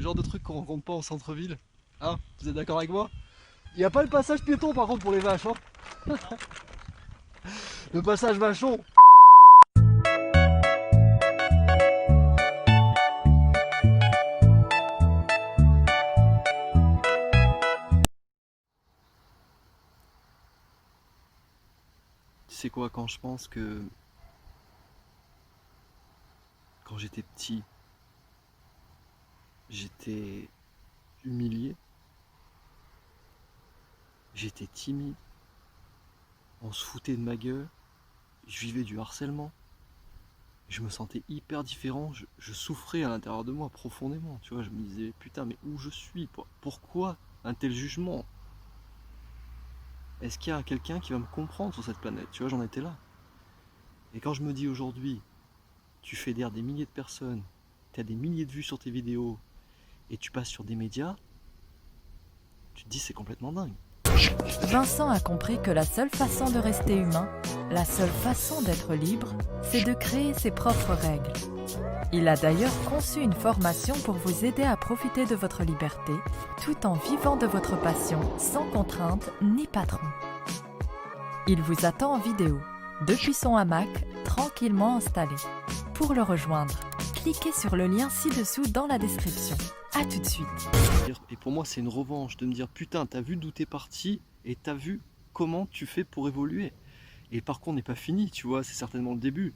genre de truc qu'on rencontre pas en centre-ville. Hein, vous êtes d'accord avec moi? Il n'y a pas le passage piéton par contre pour les vaches, hein. Le passage vachon. Tu sais quoi, quand je pense que quand j'étais petit, j'étais humilié, j'étais timide, on se foutait de ma gueule, je vivais du harcèlement, je me sentais hyper différent, je souffrais à l'intérieur de moi profondément, tu vois, je me disais putain mais où je suis, pourquoi un tel jugement? Est-ce qu'il y a quelqu'un qui va me comprendre sur cette planète? Tu vois, j'en étais là. Et quand je me dis aujourd'hui, tu fédères des milliers de personnes, tu as des milliers de vues sur tes vidéos, et tu passes sur des médias, tu te dis c'est complètement dingue. Vincent a compris que la seule façon de rester humain, la seule façon d'être libre, c'est de créer ses propres règles. Il a d'ailleurs conçu une formation pour vous aider à profiter de votre liberté, tout en vivant de votre passion, sans contrainte ni patron. Il vous attend en vidéo, depuis son hamac, tranquillement installé. Pour le rejoindre, cliquez sur le lien ci-dessous dans la description. A tout de suite. Et pour moi c'est une revanche de me dire putain t'as vu d'où t'es parti et t'as vu comment tu fais pour évoluer. Et le parcours n'est pas fini, tu vois, c'est certainement le début.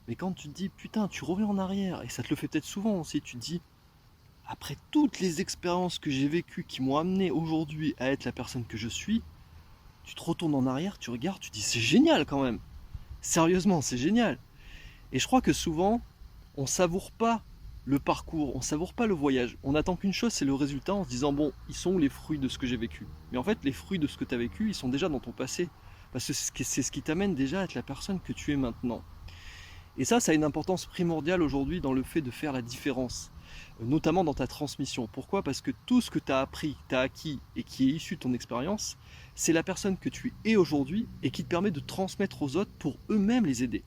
Mais quand tu te dis putain tu reviens en arrière, et ça te le fait peut-être souvent aussi, tu te dis après toutes les expériences que j'ai vécues qui m'ont amené aujourd'hui à être la personne que je suis, tu te retournes en arrière, tu regardes, tu te dis c'est génial quand même. Sérieusement c'est génial. Et je crois que souvent on savoure pas le parcours, on savoure pas le voyage. On attend qu'une chose, c'est le résultat en se disant bon, ils sont où les fruits de ce que j'ai vécu? Mais en fait, les fruits de ce que tu as vécu, ils sont déjà dans ton passé. Parce que c'est ce qui t'amène déjà à être la personne que tu es maintenant. Et ça a une importance primordiale aujourd'hui dans le fait de faire la différence, notamment dans ta transmission. Pourquoi? Parce que tout ce que tu as appris, tu as acquis et qui est issu de ton expérience, c'est la personne que tu es aujourd'hui et qui te permet de transmettre aux autres pour eux-mêmes les aider.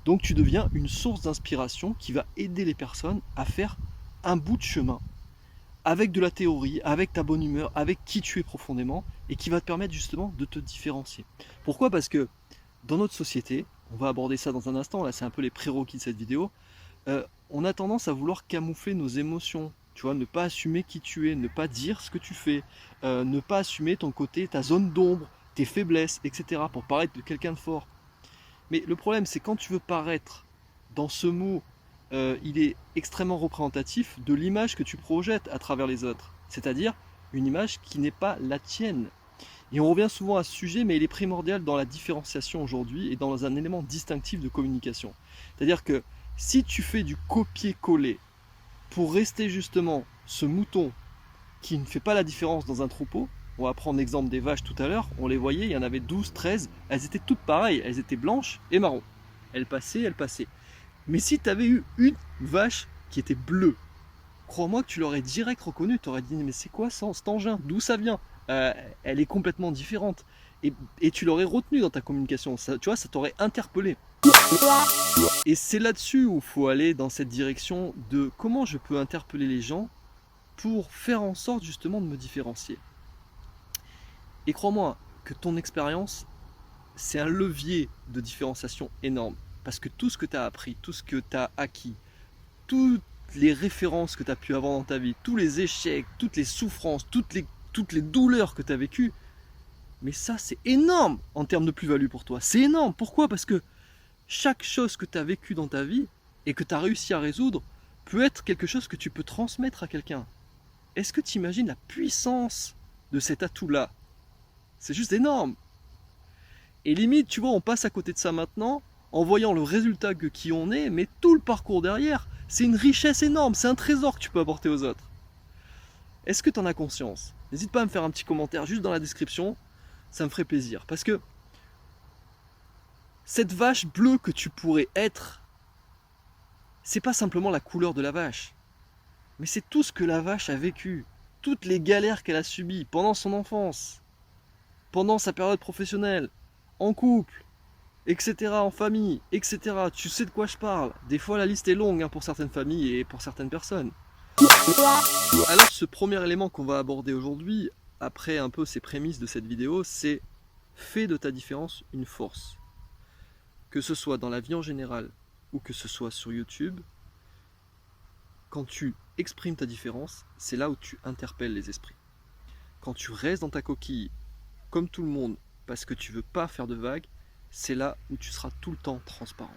Donc tu deviens une source d'inspiration qui va aider les personnes à faire un bout de chemin avec de la théorie, avec ta bonne humeur, avec qui tu es profondément et qui va te permettre justement de te différencier. Pourquoi? Parce que dans notre société, on va aborder ça dans un instant, là c'est un peu les prérequis de cette vidéo, on a tendance à vouloir camoufler nos émotions, tu vois, ne pas assumer qui tu es, ne pas dire ce que tu fais, ne pas assumer ton côté, ta zone d'ombre, tes faiblesses, etc. pour paraître de quelqu'un de fort. Mais le problème, c'est quand tu veux paraître dans ce mot, il est extrêmement représentatif de l'image que tu projettes à travers les autres. C'est-à-dire une image qui n'est pas la tienne. Et on revient souvent à ce sujet, mais il est primordial dans la différenciation aujourd'hui et dans un élément distinctif de communication. C'est-à-dire que si tu fais du copier-coller pour rester justement ce mouton qui ne fait pas la différence dans un troupeau, on va prendre l'exemple des vaches tout à l'heure, on les voyait, il y en avait 12, 13, elles étaient toutes pareilles, elles étaient blanches et marron. Elles passaient, elles passaient. Mais si tu avais eu une vache qui était bleue, crois-moi que tu l'aurais direct reconnue, tu aurais dit mais c'est quoi ça, cet engin? D'où ça vient? Elle est complètement différente. Et tu l'aurais retenu dans ta communication, ça, tu vois, ça t'aurait interpellé. Et c'est là-dessus où il faut aller dans cette direction de comment je peux interpeller les gens pour faire en sorte justement de me différencier. Et crois-moi que ton expérience, c'est un levier de différenciation énorme. Parce que tout ce que tu as appris, tout ce que tu as acquis, toutes les références que tu as pu avoir dans ta vie, tous les échecs, toutes les souffrances, toutes les douleurs que tu as vécues, mais ça c'est énorme en termes de plus-value pour toi. C'est énorme. Pourquoi? Parce que chaque chose que tu as vécue dans ta vie et que tu as réussi à résoudre peut être quelque chose que tu peux transmettre à quelqu'un. Est-ce que tu imagines la puissance de cet atout-là? C'est juste énorme. Et limite, tu vois, on passe à côté de ça maintenant, en voyant le résultat qui on est, mais tout le parcours derrière, c'est une richesse énorme, c'est un trésor que tu peux apporter aux autres. Est-ce que tu en as conscience? N'hésite pas à me faire un petit commentaire juste dans la description, ça me ferait plaisir. Parce que cette vache bleue que tu pourrais être, c'est pas simplement la couleur de la vache, mais c'est tout ce que la vache a vécu, toutes les galères qu'elle a subies pendant son enfance, pendant sa période professionnelle, en couple, etc., en famille, etc. Tu sais de quoi je parle. Des fois la liste est longue pour certaines familles et pour certaines personnes. Alors ce premier élément qu'on va aborder aujourd'hui, après un peu ces prémices de cette vidéo, c'est fais de ta différence une force. Que ce soit dans la vie en général ou que ce soit sur YouTube, quand tu exprimes ta différence, c'est là où tu interpelles les esprits. Quand tu restes dans ta coquille, comme tout le monde, parce que tu veux pas faire de vagues, c'est là où tu seras tout le temps transparent.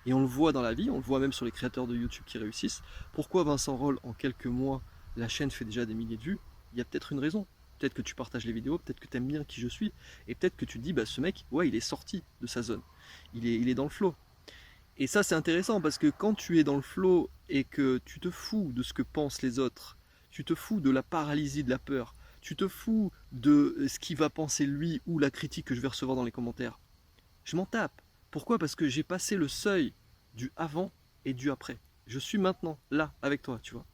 Et on le voit dans la vie, on le voit même sur les créateurs de YouTube qui réussissent. Pourquoi Vincent Roll, en quelques mois, la chaîne fait déjà des milliers de vues? Il y a peut-être une raison. Peut-être que tu partages les vidéos, peut-être que tu aimes bien qui je suis, et peut-être que tu te dis, bah ce mec, ouais, il est sorti de sa zone. Il est dans le flow. Et ça, c'est intéressant parce que quand tu es dans le flow et que tu te fous de ce que pensent les autres, tu te fous de la paralysie de la peur, tu te fous de ce qu'il va penser lui ou la critique que je vais recevoir dans les commentaires, je m'en tape. Pourquoi? Parce que j'ai passé le seuil du avant et du après. Je suis maintenant là avec toi, tu vois.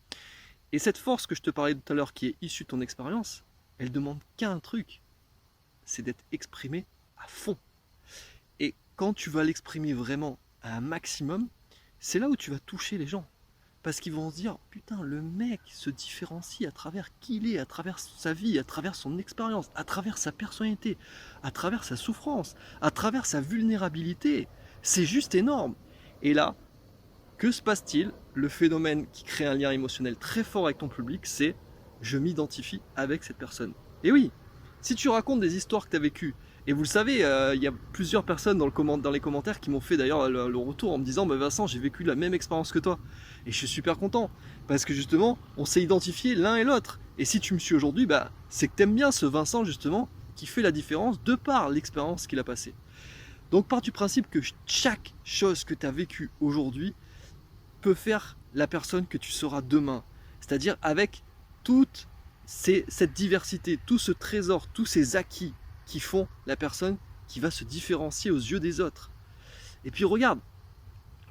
Et cette force que je te parlais tout à l'heure qui est issue de ton expérience, elle demande qu'un truc, c'est d'être exprimée à fond. Et quand tu vas l'exprimer vraiment à un maximum, c'est là où tu vas toucher les gens. Parce qu'ils vont se dire, putain, le mec se différencie à travers qui il est, à travers sa vie, à travers son expérience, à travers sa personnalité, à travers sa souffrance, à travers sa vulnérabilité. C'est juste énorme. Et là, que se passe-t-il? Le phénomène qui crée un lien émotionnel très fort avec ton public, c'est je m'identifie avec cette personne. Et oui, si tu racontes des histoires que tu as vécues, et vous le savez, il y a plusieurs personnes dans les commentaires qui m'ont fait d'ailleurs le retour en me disant bah Vincent, j'ai vécu la même expérience que toi. Et je suis super content, parce que justement, on s'est identifié l'un et l'autre. Et si tu me suis aujourd'hui, bah, c'est que tu aimes bien ce Vincent justement, qui fait la différence de par l'expérience qu'il a passée. Donc pars du principe que chaque chose que tu as vécue aujourd'hui peut faire la personne que tu seras demain. C'est-à-dire avec toute cette diversité, tout ce trésor, tous ces acquis qui font la personne qui va se différencier aux yeux des autres. Et puis regarde,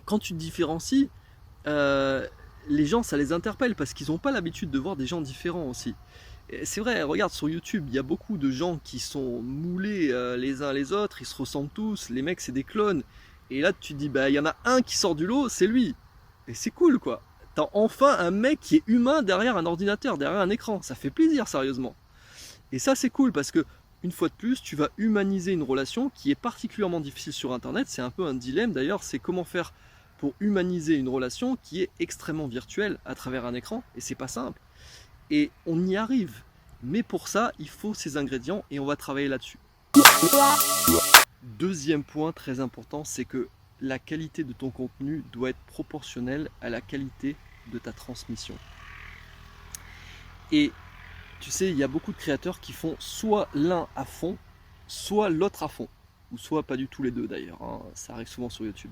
quand tu te différencies, les gens ça les interpelle parce qu'ils n'ont pas l'habitude de voir des gens différents aussi. C'est vrai, regarde sur YouTube, il y a beaucoup de gens qui sont moulés les uns les autres, ils se ressemblent tous, les mecs c'est des clones. Et là tu te dis, bah il y en a un qui sort du lot, c'est lui. Et c'est cool quoi. T'as enfin un mec qui est humain derrière un ordinateur, derrière un écran. Ça fait plaisir sérieusement. Et ça c'est cool parce que une fois de plus, tu vas humaniser une relation qui est particulièrement difficile sur Internet. C'est un peu un dilemme d'ailleurs, c'est comment faire pour humaniser une relation qui est extrêmement virtuelle à travers un écran. Et c'est pas simple. Et on y arrive. Mais pour ça, il faut ces ingrédients et on va travailler là-dessus. Deuxième point très important, c'est que la qualité de ton contenu doit être proportionnelle à la qualité de ta transmission. Et tu sais, il y a beaucoup de créateurs qui font soit l'un à fond, soit l'autre à fond. Ou soit pas du tout les deux d'ailleurs, hein. Ça arrive souvent sur YouTube.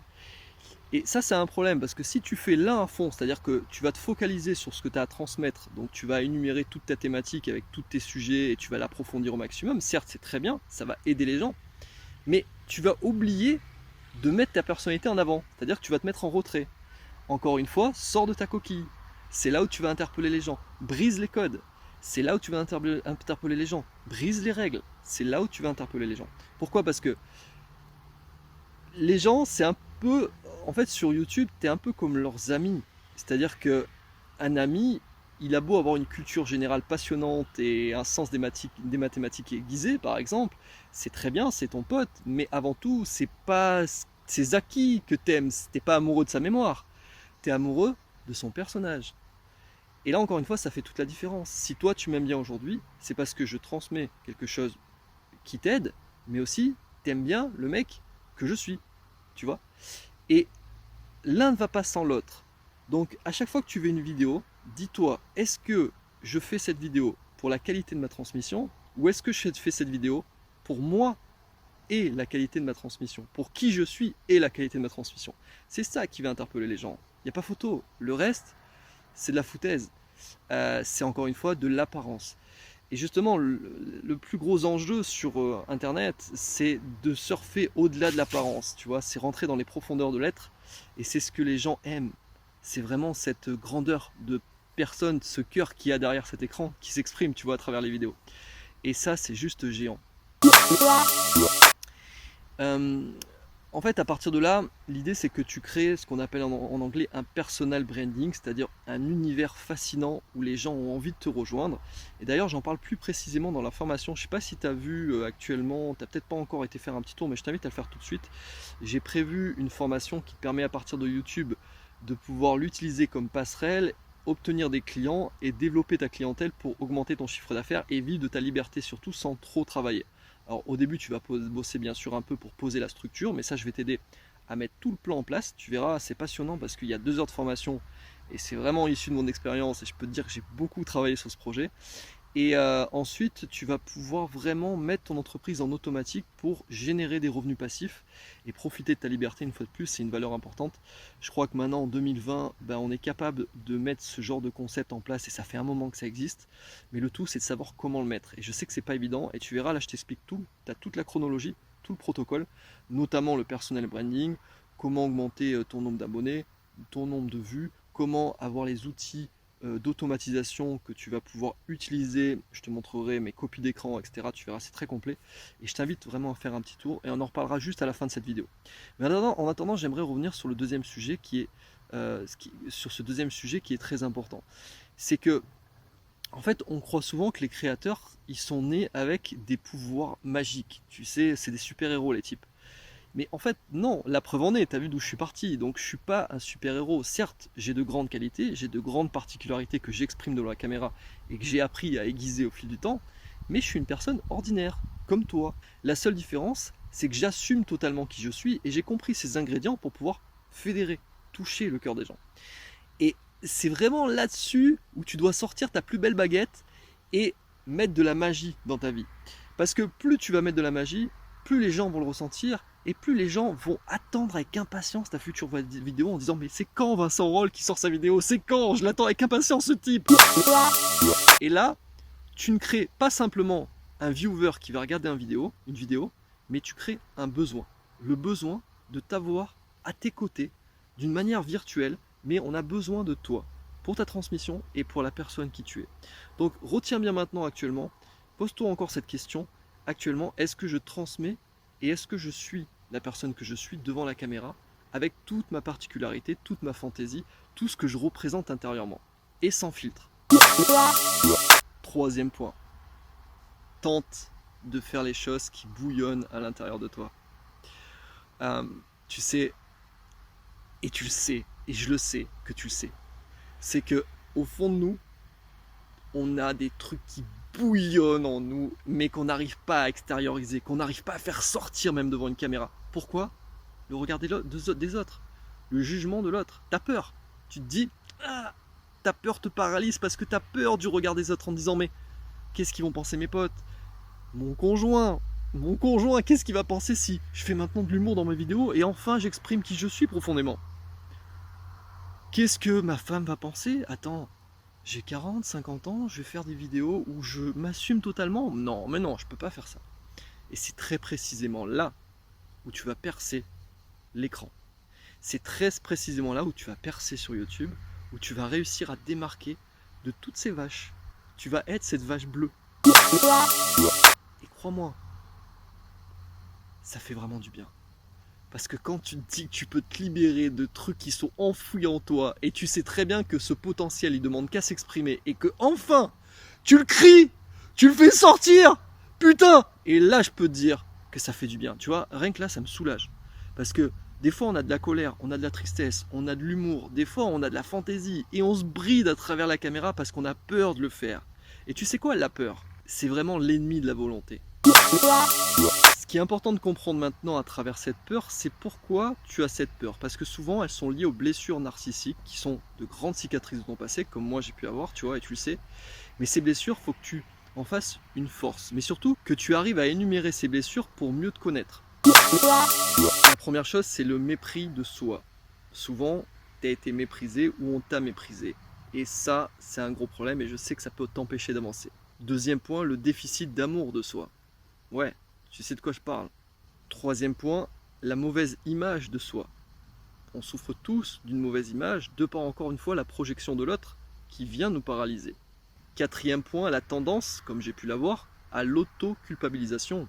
Et ça c'est un problème parce que si tu fais l'un à fond, c'est-à-dire que tu vas te focaliser sur ce que tu as à transmettre, donc tu vas énumérer toute ta thématique avec tous tes sujets et tu vas l'approfondir au maximum, certes c'est très bien, ça va aider les gens, mais tu vas oublier de mettre ta personnalité en avant, c'est-à-dire que tu vas te mettre en retrait. Encore une fois, sors de ta coquille, c'est là où tu vas interpeller les gens, brise les codes. C'est là où tu vas interpeller les gens. Brise les règles. C'est là où tu vas interpeller les gens. Pourquoi? Parce que les gens, c'est un peu... En fait, sur YouTube, tu es un peu comme leurs amis. C'est-à-dire qu'un ami, il a beau avoir une culture générale passionnante et un sens des mathématiques aiguisé, par exemple, c'est très bien, c'est ton pote. Mais avant tout, c'est pas ses acquis que tu aimes. Tu n'es pas amoureux de sa mémoire. Tu es amoureux de son personnage. Et là, encore une fois, ça fait toute la différence. Si toi, tu m'aimes bien aujourd'hui, c'est parce que je transmets quelque chose qui t'aide, mais aussi, t'aimes bien le mec que je suis, tu vois. Et l'un ne va pas sans l'autre. Donc, à chaque fois que tu veux une vidéo, dis-toi, est-ce que je fais cette vidéo pour la qualité de ma transmission, ou est-ce que je fais cette vidéo pour moi et la qualité de ma transmission, pour qui je suis et la qualité de ma transmission. C'est ça qui va interpeller les gens. Il n'y a pas photo. Le reste, c'est de la foutaise. C'est encore une fois de l'apparence. Et justement, le plus gros enjeu sur Internet, c'est de surfer au-delà de l'apparence. Tu vois, c'est rentrer dans les profondeurs de l'être. Et c'est ce que les gens aiment. C'est vraiment cette grandeur de personne, ce cœur qu'il y a derrière cet écran, qui s'exprime, tu vois, à travers les vidéos. Et ça, c'est juste géant. En fait, à partir de là, l'idée c'est que tu crées ce qu'on appelle en anglais un personal branding, c'est-à-dire un univers fascinant où les gens ont envie de te rejoindre. Et d'ailleurs, j'en parle plus précisément dans la formation. Je sais pas si tu as vu actuellement, tu n'as peut-être pas encore été faire un petit tour, mais je t'invite à le faire tout de suite. J'ai prévu une formation qui te permet à partir de YouTube de pouvoir l'utiliser comme passerelle, obtenir des clients et développer ta clientèle pour augmenter ton chiffre d'affaires et vivre de ta liberté surtout sans trop travailler. Alors au début tu vas bosser bien sûr un peu pour poser la structure, mais ça je vais t'aider à mettre tout le plan en place. Tu verras, c'est passionnant parce qu'il y a 2 heures de formation et c'est vraiment issu de mon expérience et je peux te dire que j'ai beaucoup travaillé sur ce projet. Et ensuite, tu vas pouvoir vraiment mettre ton entreprise en automatique pour générer des revenus passifs et profiter de ta liberté une fois de plus, c'est une valeur importante. Je crois que maintenant en 2020, on est capable de mettre ce genre de concept en place et ça fait un moment que ça existe. Mais le tout, c'est de savoir comment le mettre. Et je sais que c'est pas évident et tu verras, là je t'explique tout. Tu as toute la chronologie, tout le protocole, notamment le personal branding, comment augmenter ton nombre d'abonnés, ton nombre de vues, comment avoir les outils d'automatisation que tu vas pouvoir utiliser. Je te montrerai mes copies d'écran, etc. Tu verras, c'est très complet. Et je t'invite vraiment à faire un petit tour et on en reparlera juste à la fin de cette vidéo. Mais en attendant, j'aimerais revenir sur le deuxième sujet qui est sur ce deuxième sujet qui est très important. C'est que en fait, on croit souvent que les créateurs, ils sont nés avec des pouvoirs magiques. Tu sais, c'est des super-héros les types. Mais en fait, non, la preuve en est, t'as vu d'où je suis parti, donc je suis pas un super-héros. Certes, j'ai de grandes qualités, j'ai de grandes particularités que j'exprime devant la caméra et que j'ai appris à aiguiser au fil du temps, mais je suis une personne ordinaire, comme toi. La seule différence, c'est que j'assume totalement qui je suis et j'ai compris ces ingrédients pour pouvoir fédérer, toucher le cœur des gens. Et c'est vraiment là-dessus où tu dois sortir ta plus belle baguette et mettre de la magie dans ta vie. Parce que plus tu vas mettre de la magie, plus les gens vont le ressentir et plus les gens vont attendre avec impatience ta future vidéo en disant mais c'est quand Vincent Roll qui sort sa vidéo, c'est quand, je l'attends avec impatience ce type. Et là, tu ne crées pas simplement un viewer qui va regarder une vidéo, mais tu crées un besoin. Le besoin de t'avoir à tes côtés d'une manière virtuelle, mais on a besoin de toi pour ta transmission et pour la personne qui tu es. Donc retiens bien maintenant actuellement, pose-toi encore cette question. Actuellement, est-ce que je transmets et est-ce que je suis la personne que je suis devant la caméra avec toute ma particularité, toute ma fantaisie, tout ce que je représente intérieurement et sans filtre. Troisième point, tente de faire les choses qui bouillonnent à l'intérieur de toi. Tu sais, et tu le sais, et je le sais que tu le sais, c'est que au fond de nous, on a des trucs qui bouillonnent en nous, mais qu'on n'arrive pas à extérioriser, qu'on n'arrive pas à faire sortir même devant une caméra. Pourquoi? Le regard des autres, le jugement de l'autre. T'as peur. Tu te dis, ta peur te paralyse parce que t'as peur du regard des autres en te disant, mais qu'est-ce qu'ils vont penser mes potes? Mon conjoint, qu'est-ce qu'il va penser si je fais maintenant de l'humour dans mes vidéos et enfin j'exprime qui je suis profondément? Qu'est-ce que ma femme va penser? Attends, j'ai 40, 50 ans, je vais faire des vidéos où je m'assume totalement? Non, mais non, je peux pas faire ça. Et c'est très précisément là où tu vas percer l'écran. C'est très précisément là où tu vas percer sur YouTube, où tu vas réussir à te démarquer de toutes ces vaches. Tu vas être cette vache bleue. Et crois-moi, ça fait vraiment du bien. Parce que quand tu te dis que tu peux te libérer de trucs qui sont enfouis en toi, et tu sais très bien que ce potentiel, il demande qu'à s'exprimer, et que enfin, tu le cries, tu le fais sortir, putain! Et là, je peux te dire que ça fait du bien. Tu vois, rien que là, ça me soulage. Parce que des fois, on a de la colère, on a de la tristesse, on a de l'humour, des fois, on a de la fantaisie, et on se bride à travers la caméra parce qu'on a peur de le faire. Et tu sais quoi, la peur? C'est vraiment l'ennemi de la volonté. Ce qui est important de comprendre maintenant à travers cette peur, c'est pourquoi tu as cette peur. Parce que souvent, elles sont liées aux blessures narcissiques, qui sont de grandes cicatrices de ton passé, comme moi j'ai pu avoir, tu vois, et tu le sais. Mais ces blessures, il faut que tu en fasses une force. Mais surtout, que tu arrives à énumérer ces blessures pour mieux te connaître. La première chose, c'est le mépris de soi. Souvent, tu as été méprisé ou on t'a méprisé. Et ça, c'est un gros problème et je sais que ça peut t'empêcher d'avancer. Deuxième point, le déficit d'amour de soi. Ouais, tu sais de quoi je parle. Troisième point, la mauvaise image de soi. On souffre tous d'une mauvaise image, de par encore une fois la projection de l'autre qui vient nous paralyser. Quatrième point, la tendance, comme j'ai pu l'avoir, à l'auto-culpabilisation.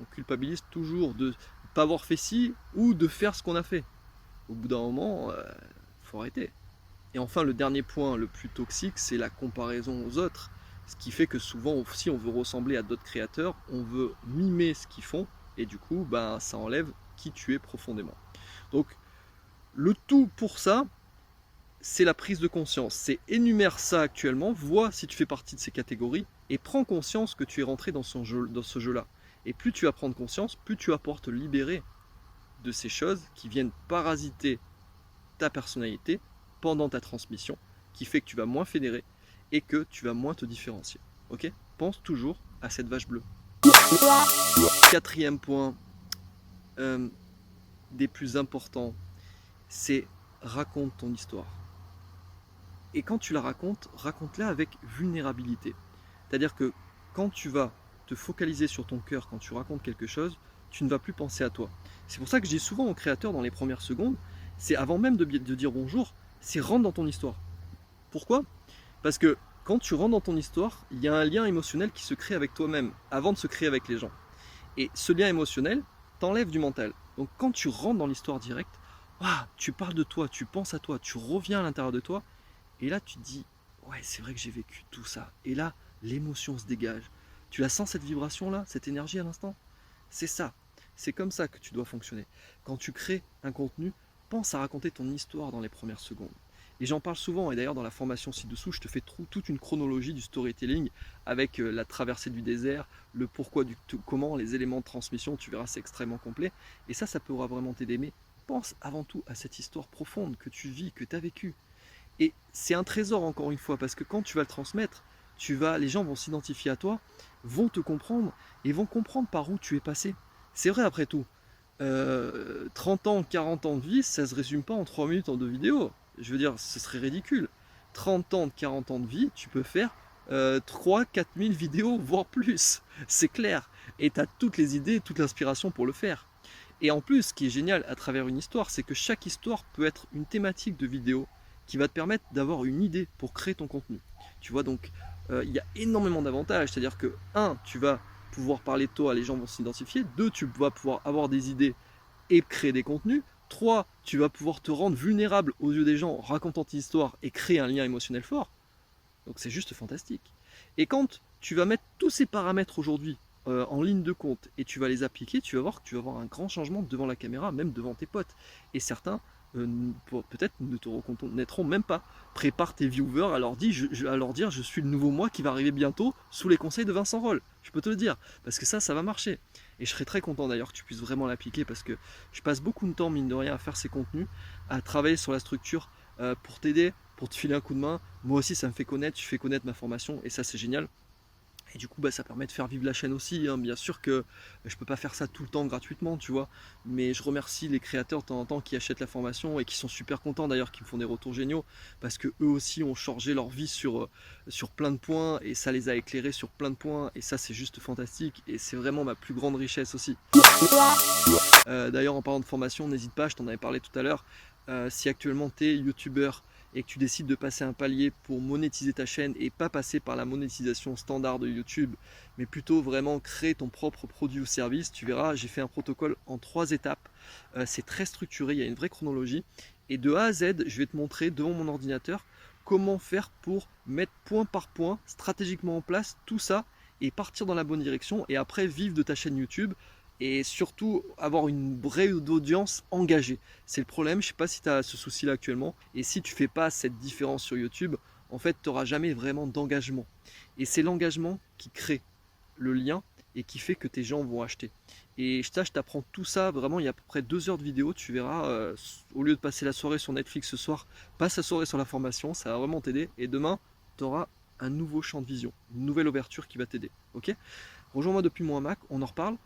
On culpabilise toujours de pas avoir fait ci ou de faire ce qu'on a fait. Au bout d'un moment, faut arrêter. Et enfin, le dernier point le plus toxique, c'est la comparaison aux autres. Ce qui fait que souvent, si on veut ressembler à d'autres créateurs, on veut mimer ce qu'ils font, et du coup, ben, ça enlève qui tu es profondément. Donc, le tout pour ça, c'est la prise de conscience. C'est énumère ça actuellement, vois si tu fais partie de ces catégories, et prends conscience que tu es rentré dans ce jeu-là. Et plus tu vas prendre conscience, plus tu vas pouvoir te libérer de ces choses qui viennent parasiter ta personnalité pendant ta transmission, qui fait que tu vas moins fédérer et que tu vas moins te différencier. Ok? Pense toujours à cette vache bleue. Quatrième point, des plus importants, c'est raconte ton histoire. Et quand tu la racontes, raconte-la avec vulnérabilité. C'est-à-dire que quand tu vas te focaliser sur ton cœur, quand tu racontes quelque chose, tu ne vas plus penser à toi. C'est pour ça que je dis souvent aux créateurs dans les premières secondes, c'est avant même de dire bonjour, c'est rentre dans ton histoire. Pourquoi? Parce que quand tu rentres dans ton histoire, il y a un lien émotionnel qui se crée avec toi-même, avant de se créer avec les gens. Et ce lien émotionnel t'enlève du mental. Donc quand tu rentres dans l'histoire directe, tu parles de toi, tu penses à toi, tu reviens à l'intérieur de toi, et là tu te dis, ouais c'est vrai que j'ai vécu tout ça. Et là, l'émotion se dégage. Tu la sens cette vibration-là, cette énergie à l'instant? C'est ça. C'est comme ça que tu dois fonctionner. Quand tu crées un contenu, pense à raconter ton histoire dans les premières secondes. Et j'en parle souvent, et d'ailleurs dans la formation ci-dessous, je te fais toute une chronologie du storytelling avec la traversée du désert, le pourquoi du comment, les éléments de transmission, tu verras c'est extrêmement complet. Et ça pourra vraiment t'aider. Mais pense avant tout à cette histoire profonde que tu vis, que tu as vécue. Et c'est un trésor encore une fois, parce que quand tu vas le transmettre, les gens vont s'identifier à toi, vont te comprendre et vont comprendre par où tu es passé. C'est vrai après tout. 30 ans, 40 ans de vie, ça se résume pas en 3 minutes en 2 vidéos. Je veux dire, ce serait ridicule. 30 ans, 40 ans de vie, tu peux faire 3-4 000 vidéos, voire plus. C'est clair. Et tu as toutes les idées, toute l'inspiration pour le faire. Et en plus, ce qui est génial à travers une histoire, c'est que chaque histoire peut être une thématique de vidéo qui va te permettre d'avoir une idée pour créer ton contenu. Tu vois, donc, il y a énormément d'avantages. C'est-à-dire que, 1, tu vas pouvoir parler de toi, les gens vont s'identifier. 2, tu vas pouvoir avoir des idées et créer des contenus. 3, tu vas pouvoir te rendre vulnérable aux yeux des gens en racontant ton histoire et créer un lien émotionnel fort. Donc c'est juste fantastique. Et quand tu vas mettre tous ces paramètres aujourd'hui en ligne de compte et tu vas les appliquer, tu vas voir que tu vas avoir un grand changement devant la caméra, même devant tes potes. Et certains peut-être ne te reconnaîtront même pas. Prépare tes viewers à leur dire je suis le nouveau moi qui va arriver bientôt sous les conseils de Vincent Roll. Je peux te le dire, parce que ça va marcher. Et je serais très content d'ailleurs que tu puisses vraiment l'appliquer, parce que je passe beaucoup de temps, mine de rien, à faire ces contenus, à travailler sur la structure pour t'aider, pour te filer un coup de main. Moi aussi ça me fait connaître, je fais connaître ma formation et ça c'est génial. Et du coup, ça permet de faire vivre la chaîne aussi. Hein. Bien sûr que je peux pas faire ça tout le temps gratuitement, tu vois. Mais je remercie les créateurs de temps en temps qui achètent la formation et qui sont super contents d'ailleurs, qui me font des retours géniaux. Parce que eux aussi ont changé leur vie sur plein de points et ça les a éclairés sur plein de points. Et ça, c'est juste fantastique. Et c'est vraiment ma plus grande richesse aussi. D'ailleurs, en parlant de formation, n'hésite pas, je t'en avais parlé tout à l'heure. Si actuellement tu es youtubeur et que tu décides de passer un palier pour monétiser ta chaîne et pas passer par la monétisation standard de YouTube, mais plutôt vraiment créer ton propre produit ou service, tu verras, j'ai fait un protocole en 3 étapes. C'est très structuré, il y a une vraie chronologie. Et de A à Z, je vais te montrer devant mon ordinateur comment faire pour mettre point par point, stratégiquement en place tout ça et partir dans la bonne direction et après vivre de ta chaîne YouTube. Et surtout avoir une vraie audience engagée. C'est le problème, je ne sais pas si tu as ce souci là actuellement, et si tu ne fais pas cette différence sur YouTube, en fait tu n'auras jamais vraiment d'engagement. Et c'est l'engagement qui crée le lien et qui fait que tes gens vont acheter. Et je t'apprends tout ça, vraiment il y a à peu près 2 heures de vidéo, tu verras, au lieu de passer la soirée sur Netflix ce soir, passe la soirée sur la formation, ça va vraiment t'aider, et demain tu auras un nouveau champ de vision, une nouvelle ouverture qui va t'aider, ok ? Rejoins-moi depuis mon hamac, on en reparle.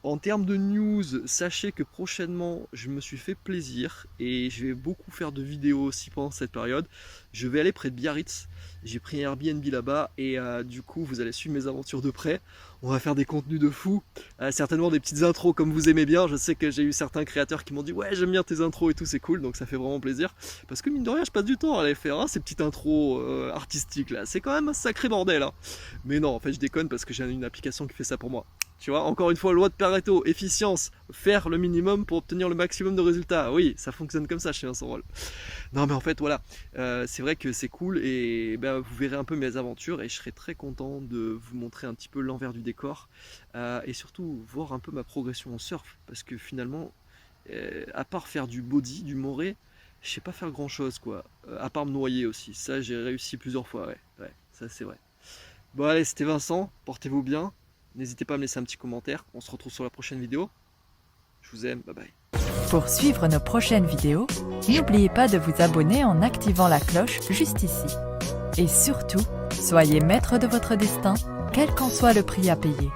En termes de news, sachez que prochainement, je me suis fait plaisir et je vais beaucoup faire de vidéos aussi pendant cette période. Je vais aller près de Biarritz. J'ai pris un Airbnb là-bas et du coup, vous allez suivre mes aventures de près. On va faire des contenus de fou, certainement des petites intros comme vous aimez bien. Je sais que j'ai eu certains créateurs qui m'ont dit ouais j'aime bien tes intros et tout, c'est cool, donc ça fait vraiment plaisir. Parce que mine de rien, je passe du temps à les faire, hein, ces petites intros artistiques là. C'est quand même un sacré bordel. Hein. Mais non, en fait je déconne parce que j'ai une application qui fait ça pour moi. Tu vois, encore une fois, loi de Pareto, efficience, faire le minimum pour obtenir le maximum de résultats. Oui, ça fonctionne comme ça chez Vincent Roll. Non mais en fait voilà, c'est vrai que c'est cool et ben, vous verrez un peu mes aventures et je serai très content de vous montrer un petit peu l'envers du décor et surtout voir un peu ma progression en surf parce que finalement, à part faire du body, du moré, je sais pas faire grand chose quoi, à part me noyer aussi, ça j'ai réussi plusieurs fois, ouais, ça c'est vrai. Bon allez, c'était Vincent, portez-vous bien, n'hésitez pas à me laisser un petit commentaire, on se retrouve sur la prochaine vidéo, je vous aime, bye bye. Pour suivre nos prochaines vidéos, n'oubliez pas de vous abonner en activant la cloche juste ici. Et surtout, soyez maître de votre destin, quel qu'en soit le prix à payer.